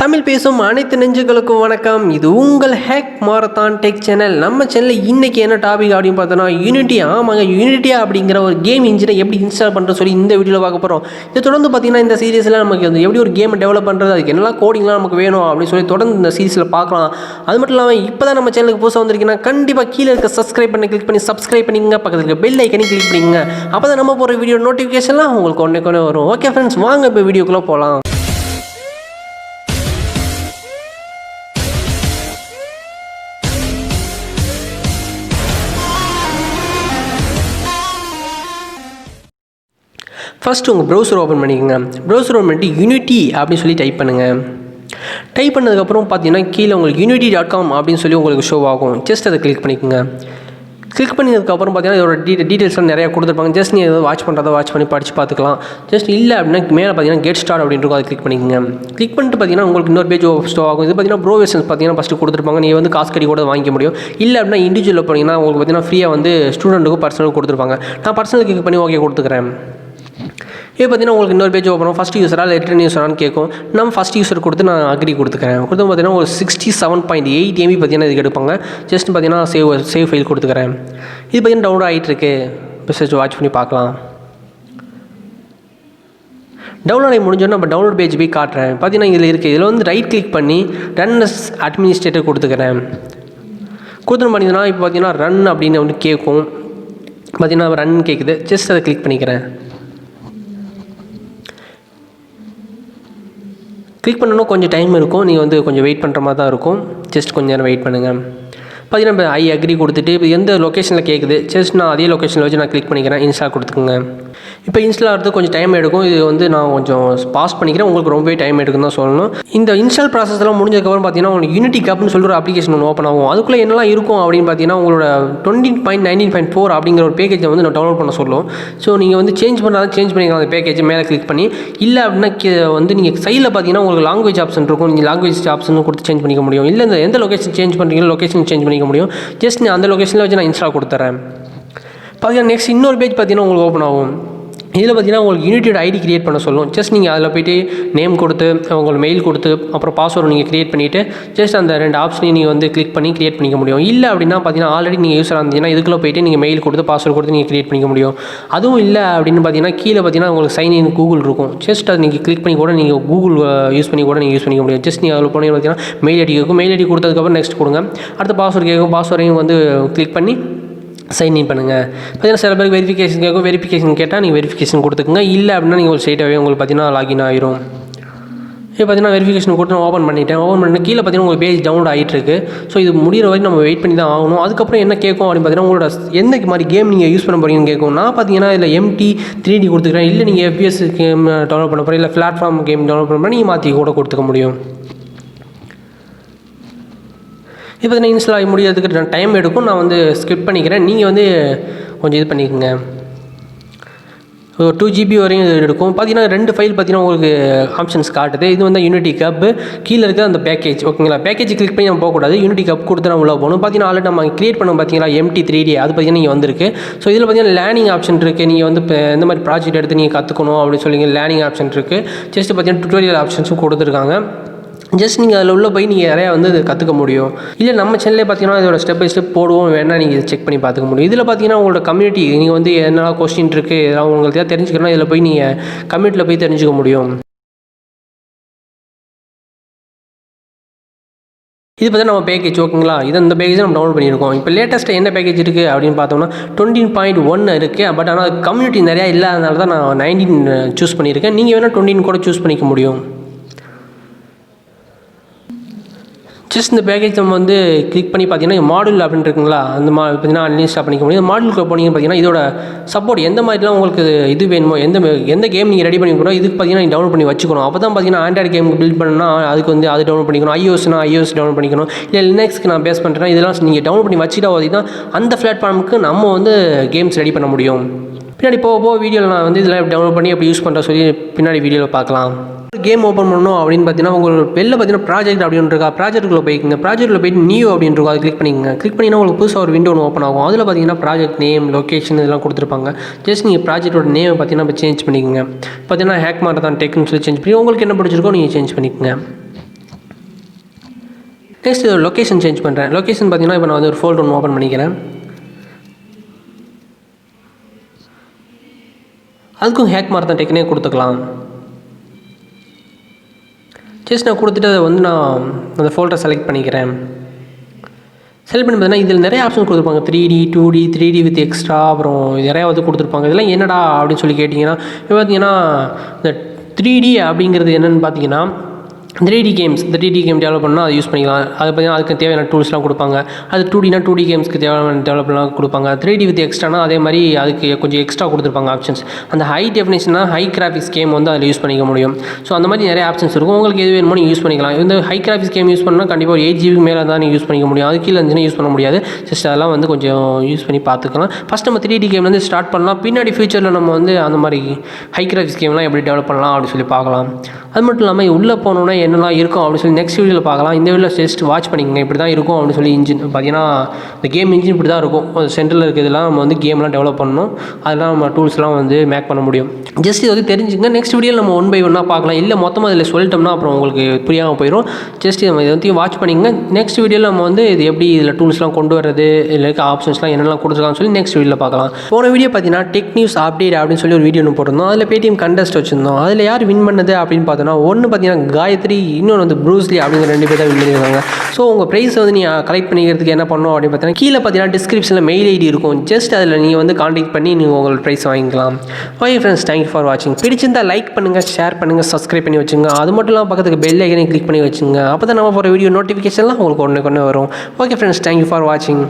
தமிழ் பேசும் அனைத்து நெஞ்சுகளுக்கும் வணக்கம். இது உங்கள் ஹேக் மாரத்தான் டெக் சேனல். நம்ம சேனலில் இன்றைக்கி என்ன டாபிக் அப்படின்னு பார்த்தோன்னா யூனிட்டி. ஆமாங்க, யூனிட்டியா அப்படிங்கிற ஒரு கேம் இன்ஜினை எப்படி இன்ஸ்டால் பண்ணுறது சொல்லி இந்த வீடியோவில் பார்க்க போகிறோம். இதை தொடர்ந்து பார்த்தீங்கன்னா இந்த சீரீஸில் நமக்கு எப்படி ஒரு கேமை டெவலப் பண்ணுறது, அதுக்கு என்னெல்லாம் கோடிங்லாம் நமக்கு வேணும் அப்படின்னு சொல்லி தொடர்ந்து இந்த சீரீஸில் பார்க்கலாம். அது மட்டும் இல்லாமல் இப்போ தான் நம்ம சேனலுக்கு புதுசாக வந்திருக்கீங்கன்னா கண்டிப்பாக கீழே இருக்க சப்ஸ்கிரைப் பண்ணி கிளிக் பண்ணி சப்ஸ்கிரைப் பண்ணிங்க, பக்கத்தில் இருக்க பெல் ஐக்கனையும் கிளிக் பண்ணிங்க. அப்போ தான் நம்ம போகிற வீடியோ நோட்டிஃபிகேஷன்லாம் உங்களுக்கு ஒன்றே வரும். ஓகே ஃப்ரெண்ட்ஸ், வாங்க இப்போ வீடியோக்குள்ளே போகலாம். ஃபஸ்ட்டு உங்கள் ப்ரௌசர் ஓப்பன் பண்ணிக்கோங்க. ப்ரௌசர் ஓப்பன் பண்ணிட்டு யூனிட்டி அப்படின்னு சொல்லி டைப் பண்ணுங்கள். டைப் பண்ணதுக்கப்புறம் பார்த்தீங்கன்னா கீழே உங்களுக்கு unity.com அப்படின்னு சொல்லி உங்களுக்கு ஷோ ஆகும். ஜஸ்ட் அதை கிளிக் பண்ணிக்கோங்க. கிளிக் பண்ணதுக்கப்புறம் பார்த்தீங்கன்னா இதோட டீட்டெயில்ஸ்லாம் நிறையா கொடுத்துருப்பாங்க. ஜஸ்ட் நீங்கள் எதாவது வாட்ச் பண்ணி படித்து பார்த்துக்கலாம். ஜஸ்ட் இல்லை அப்படின்னா மேலே பார்த்தீங்கன்னா கெட் ஸ்டார்ட் அப்படின்ட்டு அதை கிளிக் பண்ணிக்கோங்க. கிளிக் பண்ணிட்டு பார்த்தீங்கன்னா உங்களுக்கு இன்னொரு பேஜ் ஸ்டோ ஆகும். இது பார்த்தீங்கன்னா ப்ரோ வெர்ஷன்ஸ் பார்த்தீங்கன்னா ஃபஸ்ட்டு கொடுத்துருப்பாங்க. நீங்கள் வந்து காசு கட்டி கூட வாங்கிக்க முடியும். இல்லை அப்படின்னா இண்டிவிஜுவலில் போனீங்கன்னா உங்களுக்கு பார்த்தீங்கன்னா ஃப்ரீயாக வந்து ஸ்டூடெண்ட்டுக்கும் பர்சனலுக்கும் கொடுத்துருப்பாங்க. நான் பர்சனல் கிளிக் பண்ணி ஓகே கொடுத்துக்கிறேன். இப்போ பார்த்தீங்கன்னா உங்களுக்கு இன்னொரு பேஜ் ஓப்பன் ஆகும். ஃபஸ்ட் யூஸரா இல்லை ரிட்டர்ன் யூஸரான்னு கேட்கும். நம்ம ஃபஸ்ட் யூஸர் கொடுத்து நான் அக்ரி கொடுத்துக்கிறேன். கொடுத்து பார்த்தீங்கன்னா ஒரு 67.8 MB பார்த்தீங்கன்னா இதுக்கு எடுப்பாங்க. ஜஸ்ட் பார்த்தீங்கன்னா சேவ் ஃபைல் கொடுத்துக்கிறேன். இது பார்த்தீங்கன்னா டவுன்லோட் ஆகிட்டு இருக்கு. மெசேஜ் வாட்ச் பண்ணி பார்க்கலாம். டவுன்லோட் ஆகி முடிஞ்சோன்னா நம்ம டவுன்லோட் பேஜ் போய் காட்டுறேன். பார்த்தீங்கன்னா இதில் இருக்குது. இதில் வந்து ரைட் கிளிக் பண்ணி ரன் அஸ் அட்மினிஸ்ட்ரேட்டர் கொடுத்துக்கிறேன். கொடுத்துட்டு பண்ணிங்கன்னா இப்போ பார்த்தீங்கன்னா ரன் அப்படின்னு வந்து கேட்கும். பார்த்தீங்கன்னா ரன் கேட்குது. ஜஸ்ட் அதை கிளிக் பண்ணிக்கிறேன். கிளிக் பண்ணணும், கொஞ்சம் டைம் இருக்கும். நீங்கள் வந்து கொஞ்சம் வெயிட் பண்ணுற மாதிரி தான் இருக்கும். ஜஸ்ட் கொஞ்சம் நேரம் வெயிட் பண்ணுங்கள். பார்த்தீங்கன்னா இப்போ ஐ அக்ரி கொடுத்துட்டு இப்போ எந்த லொக்கேஷனில் கேட்குது, ஜஸ்ட் நான் அதே லொக்கேஷனில் வச்சு நான் கிளிக் பண்ணிக்கிறேன். இன்ஸ்டால் கொடுத்துக்குங்க. இப்போ இன்ஸ்டால் ஆகிறது கொஞ்சம் டைம் எடுக்கும். இது வந்து நான் கொஞ்சம் பாஸ் பண்ணிக்கிறேன். உங்களுக்கு ரொம்பவே டைம் எடுக்குன்னு தான் சொல்லணும். இந்த இன்ஸ்டால் ப்ராசஸ்லாம் முடிஞ்சதுக்கப்புறம் பார்த்தீங்கன்னா உங்களுக்கு யூனிட்டி கப்னு சொல்லிட்டு ஒரு அப்ளிகேஷன் ஒன்று ஓப்பன் ஆகும். அதுக்குள்ளே என்னெல்லாம் இருக்கும் அப்படின்னு பார்த்தீங்கன்னா உங்களோட 20.19.4 அப்படிங்கிற ஒரு பேக்கேஜை வந்து நான் டவுன்லோட் பண்ண சொல்லும். ஸோ நீங்கள் வந்து சேஞ்ச் பண்ணிக்கலாம் அந்த பேக்கேஜ் மேலே கிளிக் பண்ணி. இல்லை அப்படின்னா வந்து நீங்கள் சைடில் பார்த்தீங்கன்னா உங்களுக்கு லாங்குவேஜ் ஆப்ஷன் இருக்கும். நீங்கள் லாங்குவேஜ் ஆப்ஷன் கொடுத்து சேஞ்ச் பண்ணிக்க முடியும். இல்லை இந்த எந்த லொக்கேஷன் சேஞ்ச் பண்ணுறீங்களோ லொக்கேஷன் சேஞ்ச் பண்ணிக்க முடியும். ஜஸ்ட் நான் அந்த லொக்கேஷனில் வச்சு நான் இன்ஸ்டால் கொடுத்துறேன். பார்த்தீங்கன்னா நெக்ஸ்ட் இன்னொரு பேஜ் பார்த்தீங்கன்னா உங்களுக்கு ஓப்பன் ஆகும். இதில் பார்த்தீங்கன்னா உங்களுக்கு யூனிட்டியோட ஐடி கிரியேட் பண்ண சொல்லும். ஜஸ்ட் நீங்கள் அதில் போய்ட்டு நேம் கொடுத்து உங்களுக்கு மெயில் கொடுத்து அப்புறம் பாஸ்வேர்டு நீங்கள் கிரியேட் பண்ணிவிட்டு ஜஸ்ட் அந்த 2 ஆப்ஷனையும் நீங்கள் வந்து கிளிக் பண்ணி கிரியேட் பண்ணிக்க முடியும். இல்லை அப்படின்னா பார்த்தீங்கன்னா ஆல்ரெடி நீங்கள் யூஸராக இருந்தீங்கன்னா இதுக்குள்ளே போய்ட்டு நீங்கள் மெயில் கொடுத்து பாஸ்வேர்டு கொடுத்து நீங்கள் கிரியேட் பண்ணிக்க முடியும். அதுவும் இல்லை அப்படின்னு பார்த்தீங்கன்னா கீழே பார்த்தீங்கன்னா உங்களுக்கு சைன் இன் கூகுள் இருக்கும். ஜஸ்ட் அதை நீங்கள் கிளிக் பண்ணி கூட நீங்கள் கூகுள் யூஸ் பண்ணி கூட நீங்கள் யூஸ் பண்ணிக்க முடியும். ஜஸ்ட் நீங்கள் அதில் போனீங்க பார்த்தீங்கன்னா மெயில் ஐடி கேட்கும். மெயில் ஐடி கொடுத்ததுக்கப்புறம் நெக்ஸ்ட் கொடுங்க. அடுத்த பாஸ்வேர்டு கேட்கும். பாஸ்வேர்டையும் வந்து கிளிக் பண்ணி சைன் இன் பண்ணுங்கள். பார்த்தீங்கன்னா சில பேருக்கு வெரிஃபிகேஷன் கேட்கும். வெரிஃபிகேஷன் கேட்டால் நீங்கள் வெரிஃபிகேஷன் கொடுத்துக்குங்க. இல்லை அப்படின்னா நீங்கள் ஸ்ட்ரெயிட்டாகவே உங்களுக்கு பார்த்தீங்கன்னா லாகின் ஆகிரும். இப்போ பார்த்தீங்கன்னா வெரிஃபிகேஷன் கொடுத்து நான் ஓப்பன் பண்ணிட்டேன். ஓப்பன் பண்ணி கீழே பார்த்தீங்கன்னா உங்களுக்கு பேஜ் டவுன்லோட் ஆகிட்டு இருக்கு. ஸோ இது முடிகிற வரைக்கும் நம்ம வெயிட் பண்ணி தான் ஆகணும். அதுக்கப்புறம் என்ன கேட்கும் அப்படின்னு பார்த்தீங்கன்னா உங்களோட எந்த மாதிரி கேம் நீங்கள் யூஸ் பண்ண போகிறீங்கன்னு கேட்கும். நான் பார்த்தீங்கன்னா இதில் MT 3D கொடுத்துக்கிறேன். இல்லை நீங்கள் FPS கேம் டவுன்லோட் பண்ண போகிறீங்க, இல்லை பிளாட்ஃபார்ம் கேம் டவுன்லோட் பண்ண போகிறீங்க, நீங்கள் மாற்றி கூட கொடுத்துக்க முடியும். இப்போ நான் இன்ஸ்டால் ஆகி முடியறதுக்கு டைம் எடுக்கும். நான் வந்து ஸ்கிப் பண்ணிக்கிறேன். நீங்கள் வந்து கொஞ்சம் இது பண்ணிக்கோங்க. 2 GB வரையும் இது எடுக்கும். பார்த்தீங்கன்னா 2 ஃபைல் பார்த்தீங்கன்னா உங்களுக்கு ஆப்ஷன்ஸ் காட்டுது. இது வந்து யூனிட்டி கப்பு, கீழே இருக்க அந்த பேக்கேஜ். ஓகேங்களா, பேக்கேஜ் கிளிக் பண்ணி நம்ம போகக்கூடாது. யூனிட்டி கப் கொடுத்து நம்ம உள்ளே போகணும். பார்த்தீங்கன்னா ஆல்ரெடி நம்ம கிரியேட் பண்ணோம் பார்த்தீங்களா MT 3D, அது பார்த்தீங்கன்னா நீங்கள் வந்திருக்கு. ஸோ இதில் பார்த்தீங்கன்னா லேர்னிங் ஆப்ஷன் இருக்குது. நீங்கள் வந்து இப்போ எந்த மாதிரி ப்ராஜெக்ட் எடுத்து நீங்கள் கற்றுக்கணும் அப்படின்னு சொல்லி லேர்னிங் ஆப்ஷன் இருக்குது. ஜஸ்ட் பார்த்தீங்கன்னா டுட்டோரியல் ஆப்ஷன்ஸும் கொடுத்துருக்காங்க. ஜஸ்ட் நீங்கள் அதில் உள்ள போய் நீங்கள் நிறையா வந்து கற்றுக்க முடியும். இல்லை நம்ம சேனல்லே பார்த்தீங்கன்னா இதோட ஸ்டெப் பை ஸ்டெப் போடுவோம், வேணால் நீங்கள் செக் பண்ணி பார்த்துக்க முடியும். இதில் பார்த்தீங்கன்னா உங்களோட கம்யூனிட்டி, நீங்கள் வந்து என்னெல்லாம் கொஸ்டின் இருக்குது இதெல்லாம் உங்களுக்கு தெரிஞ்சுக்கணும். இதில் போய் நீங்கள் கம்யூனிட்டியில் போய் தெரிஞ்சுக்க முடியும். இது பார்த்தா நம்ம பேக்கேஜ். ஓகேங்களா, இது இந்த பேக்கேஜ் நம்ம டவுன்லோட் பண்ணியிருக்கோம். இப்போ லேட்டஸ்ட்டாக என்ன பேக்கேஜ் இருக்குது அப்படின்னு பார்த்தோம்னா 20.1 இருக்குது. பட் ஆனால் கம்யூனிட்டி நிறையா இல்லாதனால தான் நான் 19 சூஸ் பண்ணியிருக்கேன். நீங்கள் வேணால் 20 கூட சூஸ் பண்ணிக்க முடியும். ஜஸ்ட் இந்த பேக்கேஜ் நம்ம வந்து கிளிக் பண்ணி பார்த்தீங்கன்னா மாடல் அப்படின்னு இருக்குங்களா, அந்த பார்த்தீங்கன்னா அன்இன்ஸ்டால் பண்ணிக்க முடியும். மாடலுக்கு போனீங்க பார்த்தீங்கன்னா இதோட சப்போர்ட் எந்த மாதிரிலாம் உங்களுக்கு இது வேணுமோ, எந்த கேம் நீங்கள் ரெடி பண்ணிக்கணும் இதுக்கு பார்த்தீங்கன்னா நீங்கள் டவுன்லோட் பண்ணி வச்சுக்கணும். அப்போ தான் பார்த்தீங்கன்னா ஆண்ட்ராய்டு கேம் பில்ட் பண்ணணும்னா அதுக்கு வந்து அது டவுன்லோட் பண்ணிக்கணும். iOS டவுன்லோட் பண்ணிக்கணும். இல்லை லினக்ஸ்க்கு நான் பேஸ் பண்ணுறேன்னா இதெல்லாம் நீங்கள் டவுன்லோட் பண்ணி வச்சுட்டா பார்த்தீங்கன்னா அந்த பிளாட்ஃபார்முக்கு நம்ம வந்து கேம்ஸ் ரெடி பண்ண முடியும். பின்னாடி போக வீடியோவில் நான் வந்து இதெல்லாம் டவுன்லோட் பண்ணி எப்படி யூஸ் பண்ணுற சொல்லி பின்னாடி வீடியோவில் பார்க்கலாம். கேம் ஓப்பன் பண்ணணும் அப்படின்னு பார்த்தீங்கன்னா உங்களுக்கு வெளில பார்த்தீங்கன்னா ப்ராஜெக்ட் அப்படின்னு இருக்கா, ப்ராஜெக்ட்டுக்குள்ளே போய்க்குங்க. ப்ராஜெக்ட்டில் போய்ட்டு நியூ அப்படின்னு இருக்கும், அதை கிளிக் பண்ணிக்கங்க. கிளிக் பண்ணிங்கன்னா உங்களுக்கு புதுசாக ஒரு விண்டோ ஒன்று ஓப்பன் ஆகும். அதில் பார்த்தீங்கன்னா ப்ராஜெக்ட் நேம், லொக்கேஷன் இதெல்லாம் கொடுத்துருப்பாங்க. ஜஸ்ட் நீங்கள் ப்ராஜெக்டோட நேம் பார்த்தீங்கன்னா இப்போ சேஞ்ச் பண்ணிக்கோங்க. பார்த்தீங்கன்னா HackMarathonTechனு சொல்லி சேஞ்ச் பண்ணி உங்களுக்கு என்ன பிடிச்சிருக்கோ நீங்கள் சேஞ்ச் பண்ணிக்கோங்க. நெக்ஸ்ட் லொக்கேஷன் சேஞ்ச் பண்ணுறேன். லொக்கேஷன் பார்த்தீங்கன்னா இப்போ நான் வந்து ஒரு ஃபோல்டர் ஒன்று ஓப்பன் பண்ணிக்கிறேன். அதுக்கும் HackMarathonTechனே கொடுத்துக்கலாம். ஜஸ்ட் நான் கொடுத்துட்டு அதை வந்து நான் அந்த ஃபோல்டரை செலக்ட் பண்ணிக்கிறேன். செலக்ட் பண்ணி பார்த்தீங்கன்னா இதில் நிறைய ஆப்ஷன் கொடுத்துருப்பாங்க. 3D 2D 3D with extra, அப்புறம் நிறையா வந்து கொடுத்துருப்பாங்க. இதெல்லாம் என்னடா அப்படின்னு சொல்லி கேட்டிங்கன்னா, இப்போ பார்த்தீங்கன்னா இந்த 3D அப்படிங்கிறது என்னென்னு பார்த்தீங்கன்னா 3D கேம்ஸ், இந்த 3D கேம் டெவலப் பண்ணால் அதை யூஸ் பண்ணிக்கலாம். அது பார்த்தீங்கன்னா அதுக்கு தேவையான டூல்ஸ்லாம் கொடுப்பாங்க. அது 2Dனா 2D கேம்ஸ்க்கு தேவையான டெவலப்லாம் கொடுப்பாங்க. 3D வித் எக்ஸ்ட்ரானா அதே மாதிரி அதுக்கு கொஞ்சம் எக்ஸ்ட்ரா கொடுத்துருப்பாங்க ஆப்ஷன்ஸ். அந்த ஹை டெஃபினேஷனா ஹை கிராஃபிக்ஸ் கேம் வந்து அதில் யூஸ் பண்ணிக்க முடியும். ஸோ அந்த மாதிரி நிறைய ஆப்ஷன்ஸ் இருக்கும். உங்களுக்கு எது வேணுமோ நீங்கள் யூஸ் பண்ணிக்கலாம். இந்த ஹை கிராஃபிக்ஸ் கேம் யூஸ் பண்ணால் கண்டிப்பாக ஒரு 8 GB மேலே தான் நீங்கள் யூஸ் பண்ணிக்க முடியும். அது கீழே இருந்துச்சுன்னா யூஸ் பண்ண முடியாது. ஜஸ்ட் அதெல்லாம் வந்து கொஞ்சம் யூஸ் பண்ணி பார்த்துக்கலாம். ஃபஸ்ட் நம்ம 3D கேம் வந்து ஸ்டார்ட் பண்ணலாம். பின்னாடி ஃபியூச்சரில் நம்ம வந்து அந்த மாதிரி ஹை கிராஃபிக்ஸ் கேம்லாம் எப்படி டெவலப் பண்ணலாம் அப்படின்னு சொல்லி பார்க்கலாம். அது மட்டும் இல்லாமல் உள்ளே போனோன்னா என்னெல்லாம் இருக்கும் அப்படின்னு சொல்லி நெக்ஸ்ட் வீடியோவில் பார்க்கலாம். இந்த வீடியோவில் ஜஸ்ட் வாட்ச் பண்ணிக்கங்க. இப்படி தான் இருக்கும் அப்படின்னு சொல்லி இன்ஜின் பார்த்தீங்கன்னா இந்த கேம் இன்ஜின் இப்படி தான் இருக்கும். சென்டரில் இருக்கிறதுலாம் நம்ம வந்து கேம்லாம் டெவலப் பண்ணணும். அதெல்லாம் நம்ம டூல்ஸ்லாம் வந்து மேக் பண்ண முடியும். ஜஸ்ட் இது வந்து தெரிஞ்சுங்க. நெக்ஸ்ட் வீடியோவில் நம்ம 1 by 1 பார்க்கலாம். இல்லை மொத்தமாக அதில் சொல்லிட்டோம்னா அப்புறம் உங்களுக்கு புரியாமல் போயிடும். ஜஸ்ட் நம்ம இதை வந்து வாட்ச் பண்ணிங்க. நெக்ஸ்ட் வீடியோவில் நம்ம வந்து இது எப்படி இதில் டூல்ஸ்லாம் கொண்டு வரது, இதில் இருக்க ஆப்ஷன்ஸ்லாம் என்னெல்லாம் கொடுத்துருக்கான்னு சொல்லி நெக்ஸ்ட் வீடியோவில் பார்க்கலாம். போன வீடியோ பார்த்தீங்கன்னா டெக் நியூஸ் அப்டேட் அப்படின்னு சொல்லி ஒரு வீடியோ ஒன்று போட்டிருந்தோம். அதில் Paytm கண்டெஸ்ட் வச்சுருந்தோம். அதில் யார் வின் பண்ணது அப்படின்னு பார்த்தோன்னா ஒன்று பார்த்தீங்கன்னா காயத்ரி, இன்னொன்று வந்து ப்ரூஸ்லி அப்படிங்கிற 2 பேர் தான் வின் பண்ணியிருக்காங்க. ஸோ உங்கள் ப்ரைஸை வந்து நீங்கள் கலெக்ட் பண்ணிக்கிறதுக்கு என்ன பண்ணணும் அப்படின்னு பார்த்தீங்கன்னா கீழே பார்த்தீங்கன்னா டிஸ்கிரிப்ஷனில் மெயில் ஐடி இருக்கும். ஜஸ்ட் அதில் நீங்கள் வந்து காண்டாக்ட் பண்ணி நீங்கள் உங்களோட ப்ரைஸ் வாங்கிக்கலாம். ஓகே ஃப்ரெண்ட்ஸ், தேங்க்யூ ஃபார் வாட்சிங். பிடிச்சிருந்தால் லைக் பண்ணுங்கள், ஷேர் பண்ணுங்கள், சப்ஸ்கிரைப் பண்ணி வச்சுங்க. அது மட்டும் இல்லாமல் பக்கத்துக்கு பெல் ஐக்கனை கிளிக் பண்ணி வச்சுங்க. அப்போ தான் நம்ம போகிற வீடியோ நோட்டிஃபிகேஷன்லாம் உங்களுக்கு ஒன்று வரும். ஓகே ஃப்ரெண்ட்ஸ், தேங்க்யூ ஃபார் வாட்சிங்.